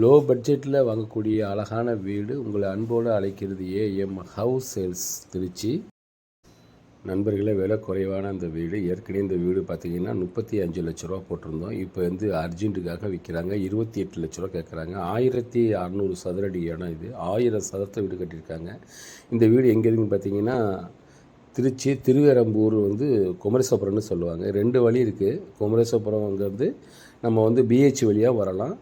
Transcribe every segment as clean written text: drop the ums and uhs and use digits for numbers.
Low பட்ஜெட்டில் வாங்கக்கூடிய அழகான வீடு உங்களை அன்போடு அழைக்கிறது ஏஎம் ஹவுஸ் சேல்ஸ் திருச்சி. நண்பர்களே, விலை குறைவான அந்த வீடு. ஏற்கனவே இந்த வீடு பார்த்திங்கன்னா 35 லட்ச ரூபா போட்டிருந்தோம். இப்போ வந்து அர்ஜென்ட்டுக்காக விற்கிறாங்க. 28 லட்ச ரூபா கேட்குறாங்க. 1600 சதுரடி இடம். இது 1000 சதுரத்தை வீடு கட்டியிருக்காங்க. இந்த வீடு எங்கே இருக்குதுன்னு பார்த்தீங்கன்னா திருச்சி திருவேரம்பூர் வந்து குமரேசபுரம்னு சொல்லுவாங்க. 2 வழி இருக்குது. குமரேசபுரம் அங்கேருந்து நம்ம வந்து பிஹெச் வழியாக வரலாம்.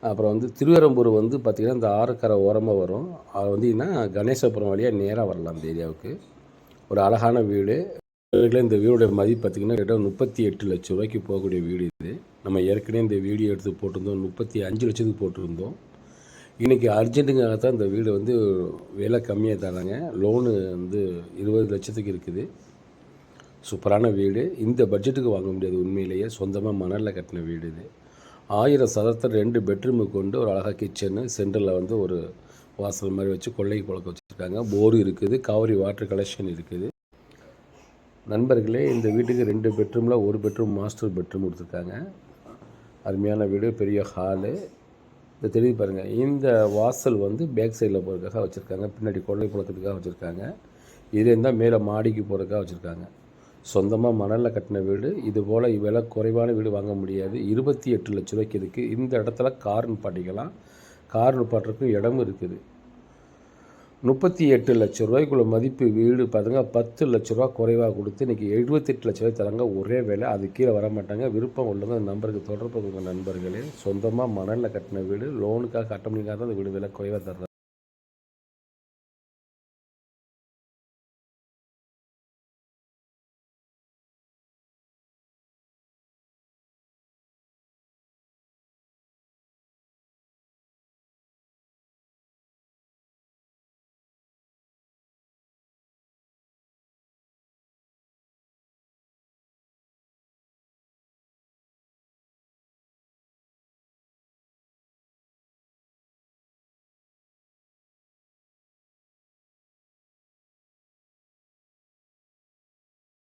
அப்புறம் வந்து திருவேரம்பூர் வந்து பார்த்திங்கன்னா இந்த ஆறுக்கரை ஓரமாக வரும். அது வந்தீங்கன்னா கணேசபுரம் வழியாக நேராக வரலாம் அந்த ஏரியாவுக்கு. ஒரு அழகான வீடு. இந்த வீடுடைய மதிப்பு பார்த்திங்கன்னா 38 லட்ச ரூபாய்க்கு போகக்கூடிய வீடு இது. நம்ம ஏற்கனவே இந்த வீடியோ எடுத்து போட்டிருந்தோம். 35 லட்சத்துக்கு போட்டிருந்தோம். இன்றைக்கி அர்ஜென்ட்டுக்காக தான் இந்த வீடு வந்து விலை கம்மியாக தராங்க. லோனு வந்து 20 லட்சத்துக்கு இருக்குது. சூப்பரான வீடு. இந்த பட்ஜெட்டுக்கு வாங்க முடியாது. உண்மையிலேயே சொந்தமாக மணலில் கட்டின வீடு இது. 1000 சதுரத்தை 2 பெட்ரூமு கொண்டு ஒரு அழகாக கிச்சனு, சென்டரில் வந்து ஒரு வாசல் மாதிரி வச்சு கொள்ளைக்கு புழக்க வச்சுருக்காங்க. போர் இருக்குது, காவிரி வாட்டர் கலெக்ஷன் இருக்குது. நண்பர்களே, இந்த வீட்டுக்கு 2 பெட்ரூமில் 1 பெட்ரூம் மாஸ்டர் பெட்ரூம் கொடுத்துருக்காங்க. அருமையான வீடு, பெரிய ஹாலு. இந்த தெரியுது பாருங்கள். இந்த வாசல் வந்து பேக் சைடில் போகிறதுக்காக வச்சுருக்காங்க. பின்னாடி கொள்ளை புழக்கத்துக்காக வச்சுருக்காங்க. இதே இருந்தால் மேலே மாடிக்கு போகிறதுக்காக வச்சுருக்காங்க. சொந்தமாக மணலில் கட்டின வீடு. இது போல் விலை குறைவான வீடு வாங்க முடியாது. 28 லட்ச ரூபாய்க்கு இருக்குது. இந்த இடத்துல கார் நிப்பாட்டிக்கலாம். கார் நிப்பாட்டுறதுக்கும் இடமும் இருக்குது. 38 லட்ச ரூபாய்க்குள்ள மதிப்பு வீடு பார்த்துங்க. 10 லட்ச ரூபா குறைவாக கொடுத்து இன்றைக்கி 78 லட்ச ரூபாய் தராங்க. ஒரே வேலை. அது கீழே வர மாட்டாங்க. விருப்பம் உள்ளவங்க அந்த நம்பருக்கு தொடர்பு கொள்ளுங்க நண்பர்களே. சொந்தமாக மணலில் கட்டின வீடு. லோனுக்காக கட்ட முடியாத அந்த வீடு விலை குறைவாக தர்றாங்க.